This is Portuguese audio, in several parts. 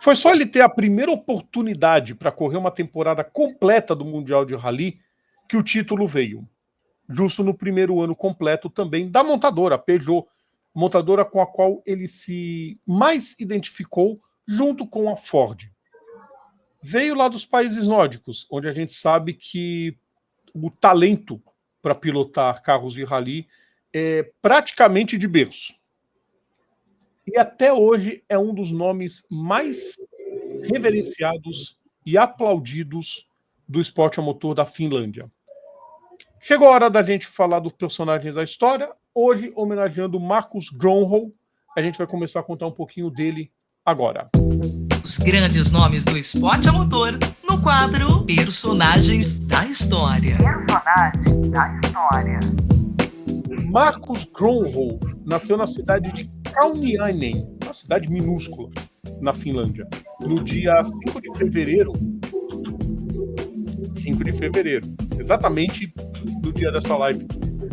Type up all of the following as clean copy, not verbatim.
Foi só ele ter a primeira oportunidade para correr uma temporada completa do Mundial de Rally que o título veio. Justo no primeiro ano completo também da montadora, Peugeot, montadora com a qual ele se mais identificou junto com a Ford. Veio lá dos países nórdicos, onde a gente sabe que o talento para pilotar carros de rally é praticamente de berço. E até hoje é um dos nomes mais reverenciados e aplaudidos do esporte a motor da Finlândia. Chegou a hora da gente falar dos personagens da história. Hoje, homenageando Marcus Grönholm, a gente vai começar a contar um pouquinho dele agora. Os grandes nomes do esporte a motor no quadro Personagens da História. Personagens da História. Marcus Grönholm nasceu na cidade de Kauniainen, uma cidade minúscula na Finlândia, no dia 5 de fevereiro, exatamente no dia dessa live,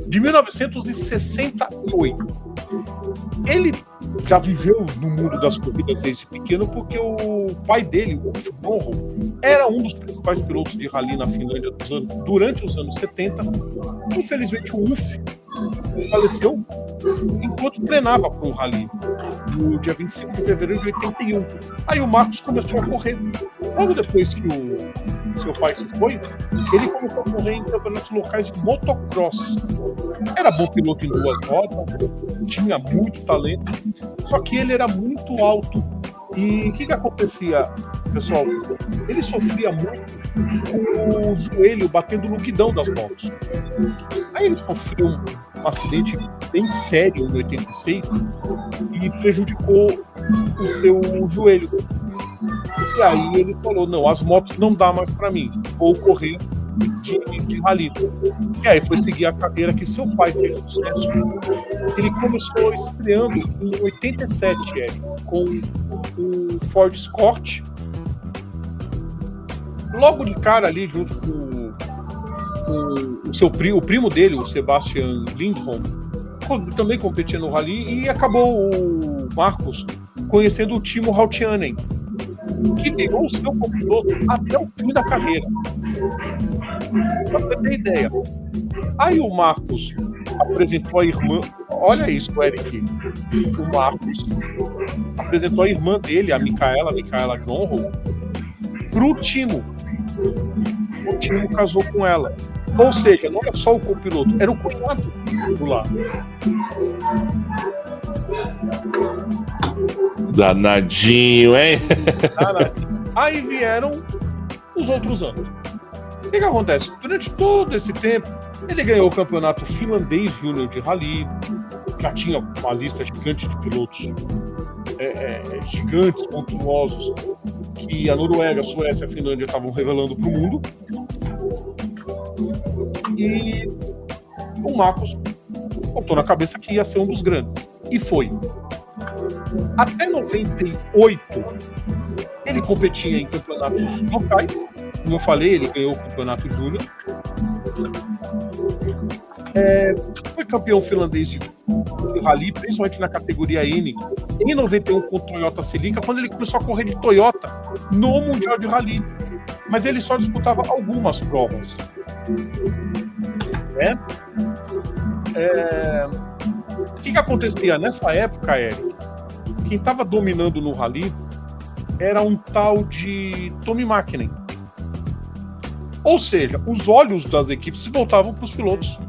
de 1968. Ele já viveu no mundo das corridas desde pequeno porque o pai dele, o Ulf Grönholm, era um dos principais pilotos de rally na Finlândia durante os anos 70. Infelizmente, o Ulf faleceu enquanto treinava para um rally, no dia 25 de fevereiro de 81. Aí o Marcus começou a correr. Logo depois que o seu pai se foi, ele começou a correr em campeonatos locais de motocross. Era bom piloto em duas rodas, tinha muito talento, só que ele era muito alto. E o que acontecia, pessoal? Ele sofria muito com o joelho batendo no guidão das motos. Aí ele sofreu um acidente bem sério em 86 e prejudicou o seu joelho. E aí ele falou, não, as motos não dá mais para mim, vou correr de rally. E aí foi seguir a carreira que seu pai fez sucesso. Ele começou estreando em 87, com o Ford Escort. Logo de cara ali, junto com o primo dele, o Sebastian Lindholm, também competia no rally, e acabou o Marcus conhecendo o Timo Rautiainen, que virou o seu copiloto até o fim da carreira. Pra você ter ideia. Aí o Marcus apresentou a irmã. Olha isso, Eric. O Marcus apresentou a irmã dele, a Michaela Grönholm, pro Timo. O Timo casou com ela. Ou seja, não era só o copiloto, era o cunhado do lado. Danadinho, hein? Aí vieram os outros anos. O que acontece? Durante todo esse tempo, ele ganhou o campeonato finlandês júnior de rally, já tinha uma lista gigante de pilotos gigantes, monstruosos, que a Noruega, a Suécia e a Finlândia estavam revelando para o mundo. E o Marcus botou na cabeça que ia ser um dos grandes. E foi. Até 98, ele competia em campeonatos locais. Como eu falei, ele ganhou o campeonato júnior. Foi campeão finlandês de rally, principalmente na categoria N, em 91 com o Toyota Celica, quando ele começou a correr de Toyota no Mundial de Rally. Mas ele só disputava algumas provas. O que acontecia nessa época, Eric? Quem estava dominando no rally era um tal de Tommy Mäkinen. Ou seja, os olhos das equipes se voltavam para os pilotos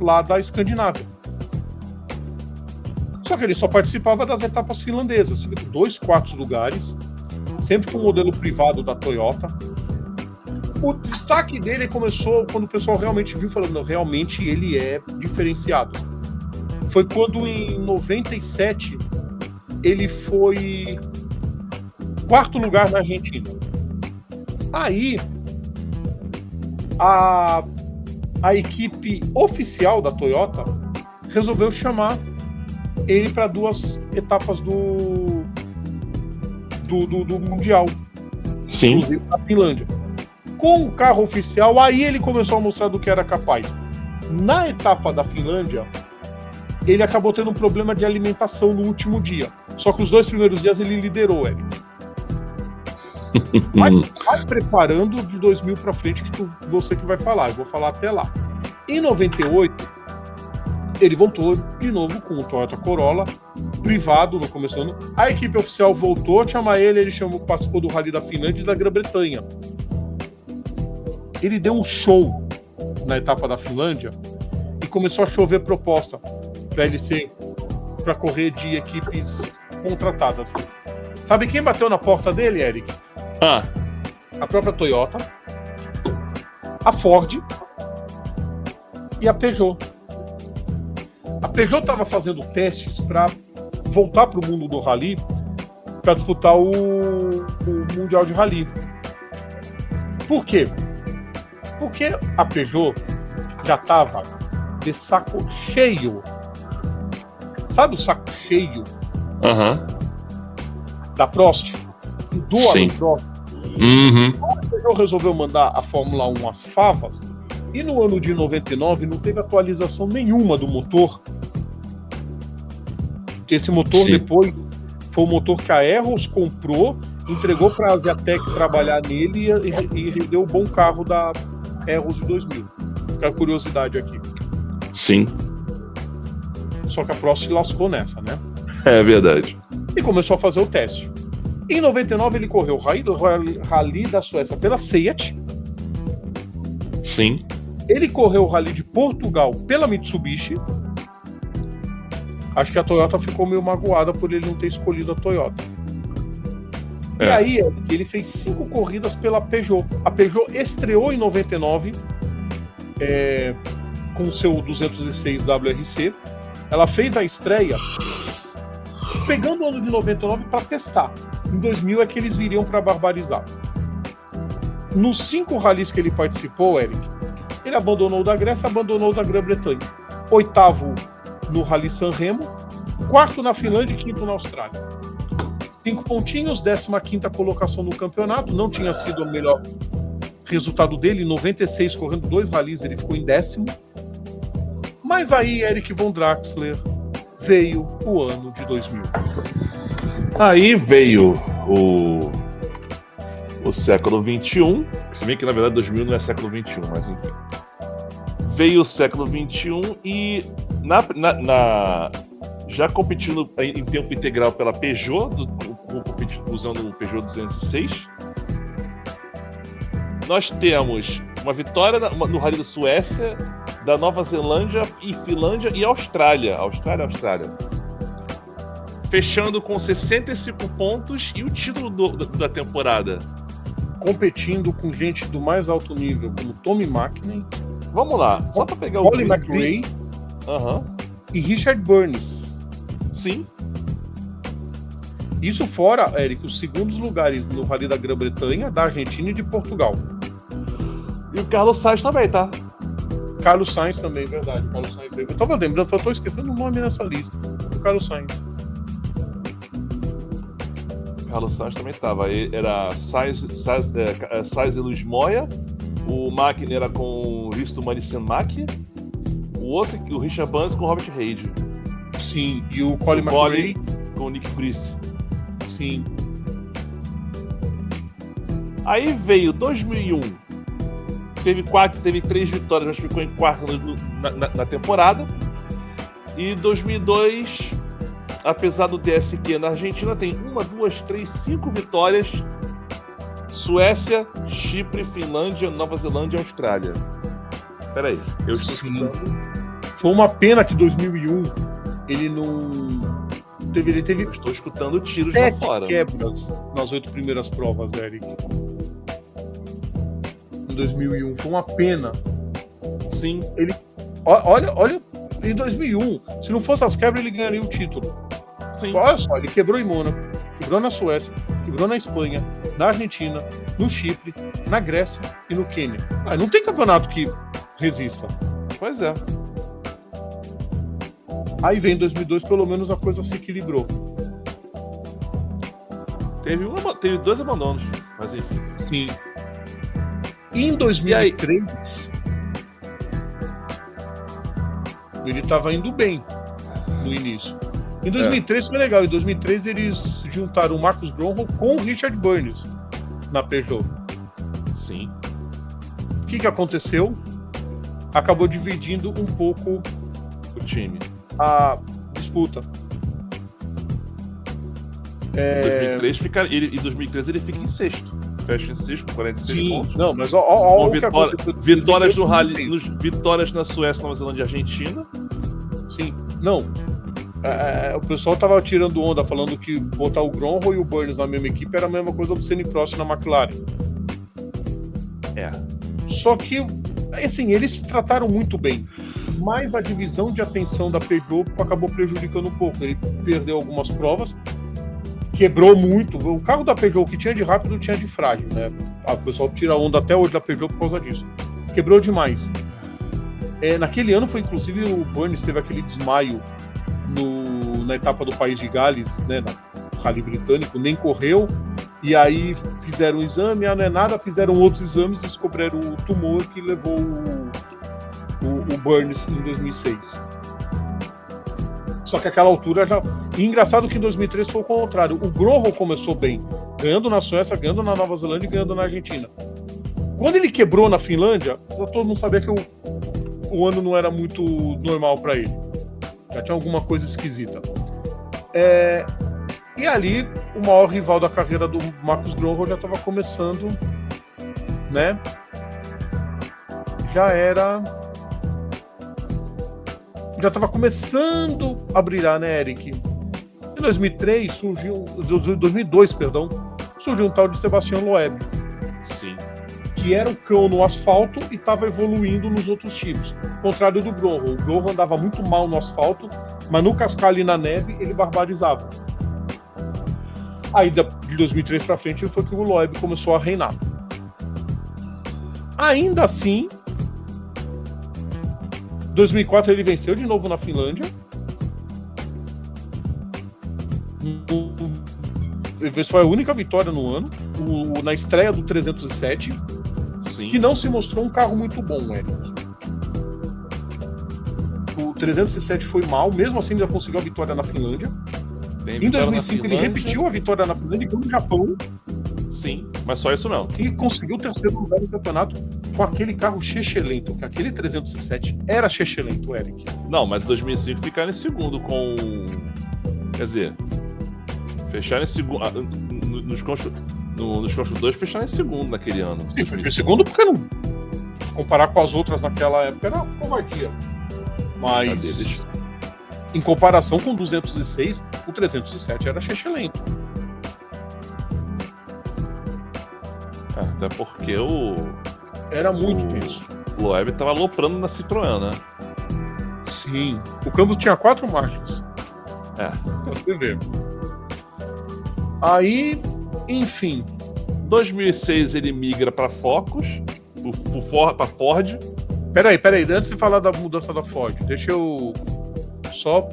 lá da Escandinávia. Só que ele só participava das etapas finlandesas, 2 quartos lugares, sempre com o modelo privado da Toyota. O destaque dele começou quando o pessoal realmente viu, falando, realmente ele é diferenciado. Foi quando em 97 ele foi 4º lugar na Argentina. Aí a equipe oficial da Toyota resolveu chamar ele para 2 etapas do Mundial. Sim. Inclusive na Finlândia. Com o carro oficial, aí ele começou a mostrar do que era capaz. Na etapa da Finlândia, ele acabou tendo um problema de alimentação no último dia. Só que os 2 primeiros dias ele liderou, Eric. Vai preparando de 2000 pra frente que você que vai falar. Eu vou falar até lá. Em 98, ele voltou de novo com o Toyota Corolla privado no começo do ano. A equipe oficial voltou a chamar ele participou do Rally da Finlândia e da Grã-Bretanha. Ele deu um show na etapa da Finlândia e começou a chover proposta para correr de equipes contratadas. Sabe quem bateu na porta dele, Eric? A própria Toyota, a Ford e a Peugeot. A Peugeot estava fazendo testes para voltar para o mundo do rally para disputar o Mundial de Rally. Por quê? Porque a Peugeot já estava de saco cheio. Sabe o saco cheio da Prost? Do Alain Prost. A Peugeot resolveu mandar a Fórmula 1 às favas e no ano de 99 não teve atualização nenhuma do motor. Esse motor depois foi o motor que a Arrows comprou, entregou para a Asiatec trabalhar nele e rendeu o bom carro da Arrows de 2000. Fica a curiosidade aqui. Sim. Só que a Prost se lascou nessa, né? É verdade. E começou a fazer o teste. Em 99 ele correu o Rally da Suécia pela Seat. Sim. Ele correu o Rally de Portugal pela Mitsubishi. Acho que a Toyota ficou meio magoada por ele não ter escolhido a Toyota. E aí ele fez 5 corridas pela Peugeot. A Peugeot estreou em 99 com o seu 206 WRC. Ela fez a estreia pegando o ano de 99 para testar. Em 2000 é que eles viriam para barbarizar. Nos 5 rallies que ele participou, Eric, ele abandonou da Grécia, abandonou da Grã-Bretanha. 8º no Rally San Remo, 4º na Finlândia e 5º na Austrália. 5 pontinhos, 15ª colocação no campeonato, não tinha sido o melhor resultado dele, em 96, correndo 2 rallies, ele ficou em 10º. Mas aí, Eric von Draxler, veio o ano de 2000. Aí veio o século XXI, se bem que na verdade 2000 não é século XXI, mas enfim. Veio o século XXI e já competindo em tempo integral pela Peugeot, usando o Peugeot 206, nós temos uma vitória no Rally da Suécia, da Nova Zelândia e Finlândia e Austrália. Austrália. Fechando com 65 pontos e o título da temporada. Competindo com gente do mais alto nível, como Tommy Mäkinen. Vamos lá, só para pegar Colin McRae e Richard Burns. Sim. Isso fora, Eric, os segundos lugares no Rally da Grã-Bretanha, da Argentina e de Portugal. E o Carlos Sainz também, tá? Carlos Sainz também, verdade. Carlos Sainz. Eu tava lembrando, eu tô esquecendo o nome nessa lista. O Carlos Sainz. Carlos Sainz também estava. Era Sainz e Luiz Moya. O Mäkinen era com o Risto Manisemak. O outro, o Richard Burns com o Robert Reid. Sim, e o Colin McRae com o Nick Brice. Sim. Aí veio 2001. Teve 3 vitórias, mas ficou em 4º na temporada. E 2002, apesar do DSQ na Argentina, tem 1, 2, 3, 5 vitórias. Suécia, Chipre, Finlândia, Nova Zelândia e Austrália. Peraí, eu estou escutando. Foi uma pena que 2001 ele não teve. Ele teve. Eu estou escutando tiros lá fora. 7 quebras nas 8 primeiras provas, Eric. Em 2001 foi uma pena. Sim. Ele. Olha. Em 2001, se não fosse as quebras, ele ganharia o título. Sim. Olha só, ele quebrou em Mônaco, quebrou na Suécia, quebrou na Espanha, na Argentina, no Chipre, na Grécia e no Quênia. Não tem campeonato que resista. Pois é. Aí vem em 2002, pelo menos a coisa se equilibrou. Teve 2 abandonos, mas enfim. Sim. E em 2003, ele estava indo bem no início. Em 2003 foi legal. Em 2003 eles juntaram o Marcus Grönholm com o Richard Burns na Peugeot. Sim. O que aconteceu? Acabou dividindo um pouco O time. a disputa. Em 2013 ele fica em sexto. Fecha em sexto, com 46 pontos. Não, mas Com o que aconteceu. vitórias no Rally, vitórias na Suécia, Nova Zelândia e Argentina. Sim, não. O pessoal tava tirando onda, falando que botar o Grönholm e o Burns na mesma equipe era a mesma coisa do Senna e Prost na McLaren. Só que, assim, eles se trataram muito bem. Mas a divisão de atenção da Peugeot acabou prejudicando um pouco. Ele perdeu algumas provas, quebrou muito. O carro da Peugeot, que tinha de rápido, tinha de frágil, né? O pessoal tira onda até hoje da Peugeot por causa disso. Quebrou demais. Naquele ano foi, inclusive, o Burns teve aquele desmaio na etapa do País de Gales, né, no Rally Britânico, nem correu, e aí fizeram um exame, não é nada, fizeram outros exames e descobriram o tumor que levou o Burns em 2006. Só que aquela altura já... E engraçado que em 2003 foi o contrário. O Grönholm começou bem, ganhando na Suécia, ganhando na Nova Zelândia e ganhando na Argentina. Quando ele quebrou na Finlândia, todo mundo sabia que o ano não era muito normal para ele. Já tinha alguma coisa esquisita. E ali, o maior rival da carreira do Marcus Grönholm já estava começando, né? Já estava começando a brilhar, né, Eric? Em 2003 2002, surgiu um tal de Sebastian Loeb. Sim. Que era o cão no asfalto e estava evoluindo nos outros tipos. Ao contrário do Grönholm. O Grönholm andava muito mal no asfalto, mas no cascalho e na neve ele barbarizava. Aí de 2003 para frente foi que o Loeb começou a reinar. Ainda assim, 2004 ele venceu de novo na Finlândia. Essa foi a única vitória no ano, na estreia do 307. Sim. Que não se mostrou um carro muito bom, Eric. O 307 foi mal, mesmo assim já conseguiu a vitória na Finlândia. Em 2005 ele repetiu a vitória na Finlândia e ganhou no Japão. Sim, mas só isso não. E conseguiu o terceiro lugar no campeonato com aquele carro chechelento, que aquele 307 era chechelento, Eric. Não, mas em 2005 ficaram em segundo com... Quer dizer, fecharam em segundo... Nos construtores fecharam em segundo naquele ano. Sim, fechou em segundo porque não... Comparar com as outras naquela época era covardia. Mas... Em comparação com o 206, o 307 era chechelento. Até porque era muito tenso. O Loeb tava aloprando na Citroën, né? Sim. O câmbio tinha 4 marchas. Pra você ver. Aí, enfim. 2006 ele migra pra Focus, pra Ford. Peraí, antes de falar da mudança da Ford, deixa eu só...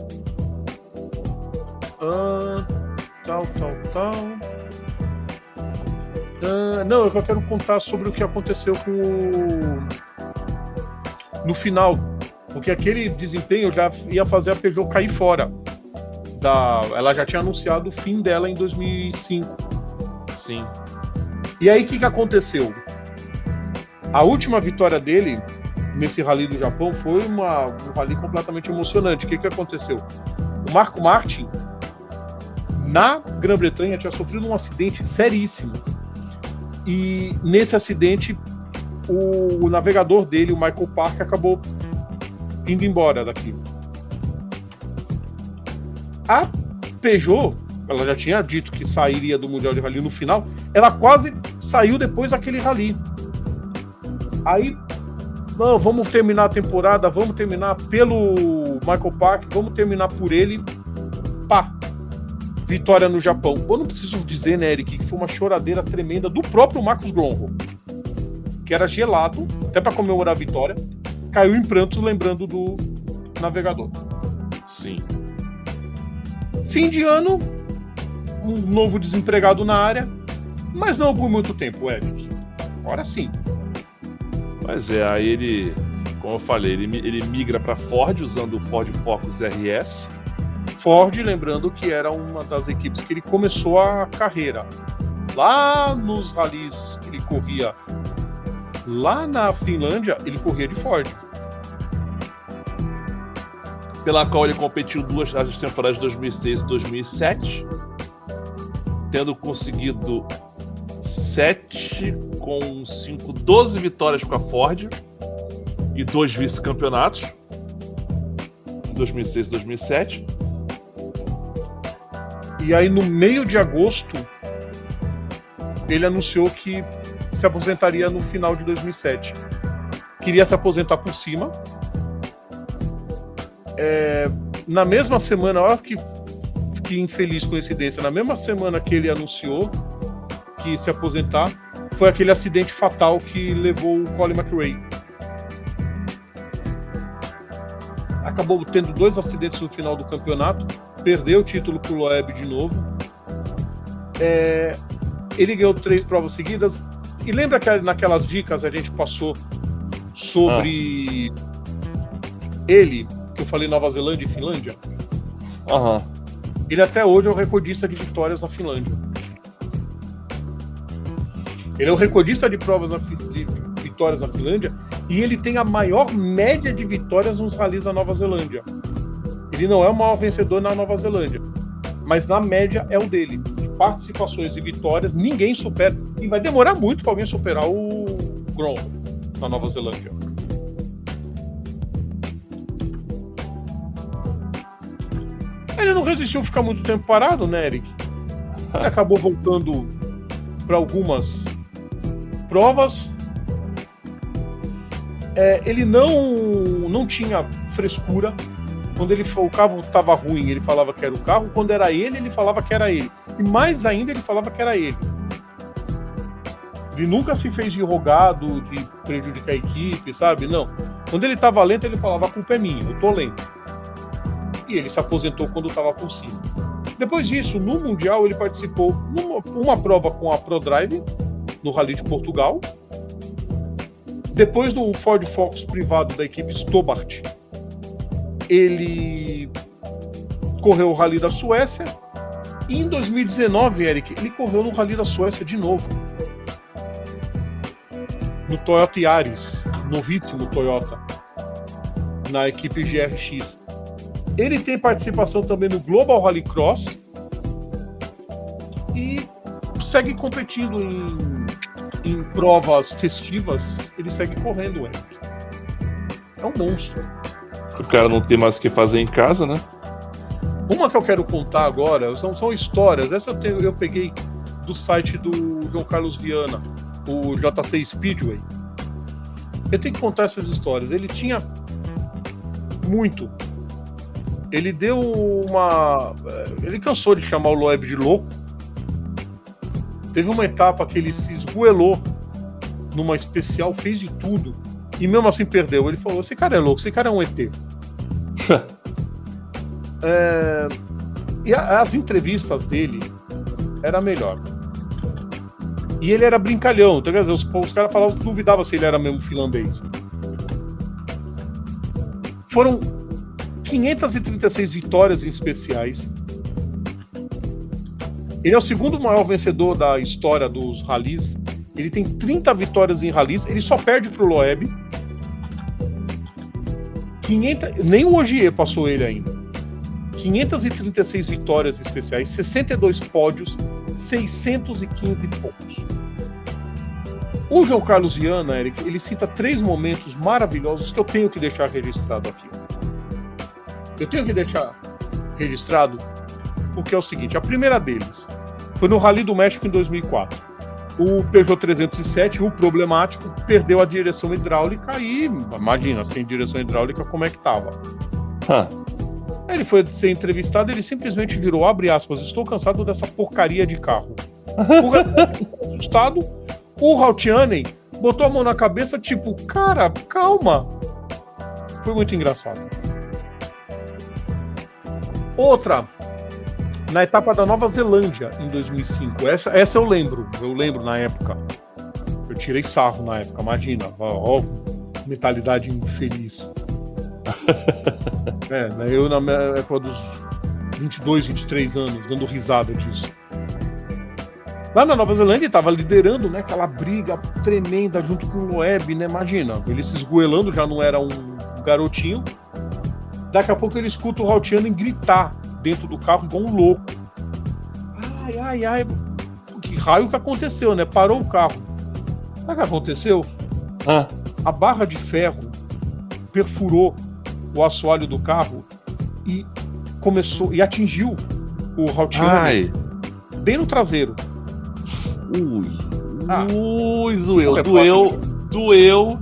Não, eu quero contar sobre o que aconteceu com no final, porque aquele desempenho já ia fazer a Peugeot cair fora. Ela já tinha anunciado o fim dela em 2005. Sim. E aí o que aconteceu? A última vitória dele nesse Rally do Japão foi um rally completamente emocionante. O que aconteceu? O Marco Martin, na Grã-Bretanha, tinha sofrido um acidente seríssimo. E nesse acidente, o navegador dele, o Michael Park, acabou indo embora daqui. A Peugeot, ela já tinha dito que sairia do Mundial de Rally no final, ela quase saiu depois daquele Rally. Aí, não, vamos terminar a temporada, vamos terminar pelo Michael Park, vamos terminar por ele. Pá! Vitória no Japão. Eu não preciso dizer, né, Eric, que foi uma choradeira tremenda do próprio Marcus Grönholm, que era gelado, até para comemorar a vitória, caiu em prantos lembrando do navegador. Sim. Fim de ano, um novo desempregado na área, mas não por muito tempo, Eric. Agora sim. Mas aí ele, como eu falei, ele migra para Ford usando o Ford Focus RS. Ford, lembrando que era uma das equipes que ele começou a carreira. Lá nos ralis que ele corria, lá na Finlândia, ele corria de Ford. Pela qual ele competiu duas as temporadas de 2006 e 2007, tendo conseguido 7 com 5, 12 vitórias com a Ford e 2 vice-campeonatos em 2006 e 2007. E aí, no meio de agosto, ele anunciou que se aposentaria no final de 2007. Queria se aposentar por cima. Na mesma semana, olha que infeliz coincidência, na mesma semana que ele anunciou que ia se aposentar, foi aquele acidente fatal que levou o Colin McRae. Acabou tendo 2 acidentes no final do campeonato, perdeu o título pro Loeb de novo. Ele ganhou 3 provas seguidas. E lembra que naquelas dicas a gente passou sobre ele, que eu falei Nova Zelândia e Finlândia? Ele até hoje é o recordista de vitórias na Finlândia. Ele é o recordista de provas de vitórias na Finlândia e ele tem a maior média de vitórias nos ralis da Nova Zelândia. Ele não é o maior vencedor na Nova Zelândia, mas na média é o dele. De participações e vitórias, ninguém supera. E vai demorar muito para alguém superar o Grom na Nova Zelândia. Ele não resistiu a ficar muito tempo parado, né, Eric? Ele acabou voltando para algumas provas. Ele não tinha frescura. Quando o carro estava ruim, ele falava que era o carro. Quando era ele falava que era ele. E mais ainda, ele falava que era ele. Ele nunca se fez de rogado, de prejudicar a equipe, sabe? Não. Quando ele estava lento, ele falava: a culpa é minha, eu tô lento. E ele se aposentou quando estava por cima. Depois disso, no Mundial, ele participou numa prova com a ProDrive, no Rally de Portugal. Depois do Ford Focus privado da equipe Stobart, ele correu o Rally da Suécia. E em 2019, Eric, ele correu no Rally da Suécia de novo. No Toyota Yaris, novíssimo Toyota, na equipe GRX. Ele tem participação também no Global Rallycross e segue competindo em provas festivas. Ele segue correndo, Eric. É um monstro. O cara não tem mais o que fazer em casa, né? Uma que eu quero contar agora são histórias. Essa eu peguei do site do João Carlos Viana, o JC Speedway. Eu tenho que contar essas histórias. Ele tinha muito. Ele deu ele cansou de chamar o Loeb de louco. Teve uma etapa que ele se esgoelou numa especial, fez de tudo e mesmo assim perdeu. Ele falou: esse cara é louco, esse cara é um ET. E as entrevistas dele era melhor. E ele era brincalhão. Então, quer dizer, os caras falavam, duvidavam se ele era mesmo finlandês. Foram 536 vitórias em especiais. Ele é o segundo maior vencedor da história dos ralis. Ele tem 30 vitórias em ralis. Ele só perde pro Loeb. Nem o Ogier passou ele ainda. 536 vitórias especiais, 62 pódios, 615 pontos. O João Carlos Viana, Eric, ele cita 3 momentos maravilhosos que eu tenho que deixar registrado aqui. Eu tenho que deixar registrado porque é o seguinte: a primeira deles foi no Rally do México em 2004. O Peugeot 307, o problemático, perdeu a direção hidráulica e, imagina, sem direção hidráulica, como é que tava? Ele foi ser entrevistado, ele simplesmente virou, abre aspas, estou cansado dessa porcaria de carro. Assustado, o Rautianen botou a mão na cabeça, tipo, cara, calma. Foi muito engraçado. Outra, na etapa da Nova Zelândia, em 2005. Essa eu lembro na época. Eu tirei sarro na época, imagina. Ó, mentalidade infeliz. Eu na época 22, 23 anos, dando risada disso. Lá na Nova Zelândia ele estava liderando, né, aquela briga tremenda junto com o Loeb, né? Imagina, ele se esgoelando, já não era um garotinho. Daqui a pouco ele escuta o Rautianen gritar dentro do carro igual um louco. Ai, ai, ai. Que raio que aconteceu, né? Parou o carro. Sabe o que aconteceu? A barra de ferro perfurou o assoalho do carro e começou e atingiu o Rautianen bem no traseiro. Doeu.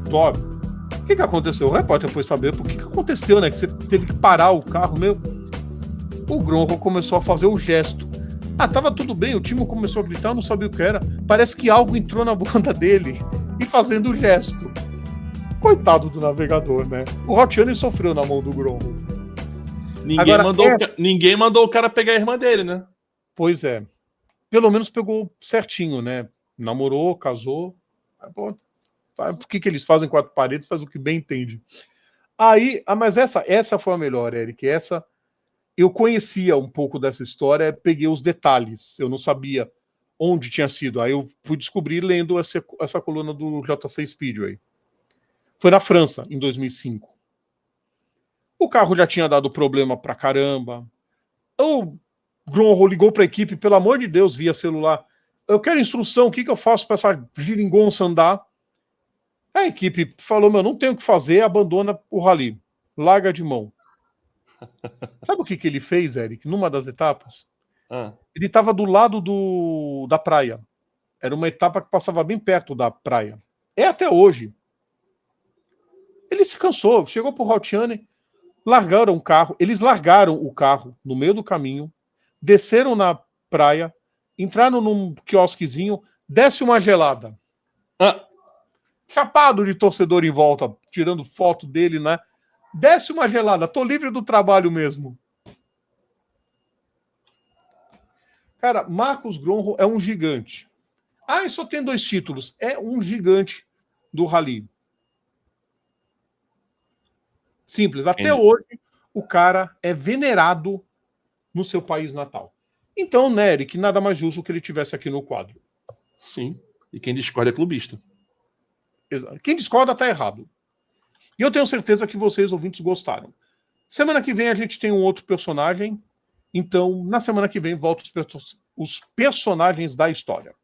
Dói. O que aconteceu? O repórter foi saber por que aconteceu, né? Que você teve que parar o carro, meu. O Gronho começou a fazer o gesto. Tava tudo bem, o Timo começou a gritar, eu não sabia o que era. Parece que algo entrou na bunda dele e fazendo o gesto. Coitado do navegador, né? O Rautianen sofreu na mão do Gronho. Ninguém mandou o cara pegar a irmã dele, né? Pois é. Pelo menos pegou certinho, né? Namorou, casou. Pô, por que eles fazem quatro paredes? Faz o que bem entende. Aí, mas essa foi a melhor, Eric. Essa eu conhecia um pouco dessa história, peguei os detalhes. Eu não sabia onde tinha sido. Aí eu fui descobrir lendo essa coluna do JC Speedway. Foi na França, em 2005. O carro já tinha dado problema pra caramba. O Gronho ligou pra equipe, pelo amor de Deus, via celular. Eu quero instrução, o que eu faço pra essa geringonça andar? A equipe falou, não tenho o que fazer, abandona o rally. Larga de mão. Sabe o que ele fez, Eric, numa das etapas? Ele estava do lado da praia. Era uma etapa que passava bem perto da praia. É até hoje. Ele se cansou, chegou pro Rautianen, largaram o carro, eles largaram o carro no meio do caminho, desceram na praia, entraram num quiosquezinho, desce uma gelada. Chapado de torcedor em volta, tirando foto dele, né? Desce uma gelada, tô livre do trabalho mesmo. Cara, Marcos Gronho é um gigante. E só tem 2 títulos. É um gigante do rally. Simples. Até hoje, o cara é venerado no seu país natal. Então, né, Eric, nada mais justo que ele tivesse aqui no quadro. Sim. E quem discorda é clubista. Exato. Quem discorda tá errado. E eu tenho certeza que vocês, ouvintes, gostaram. Semana que vem a gente tem um outro personagem. Então, na semana que vem, voltam os personagens da história.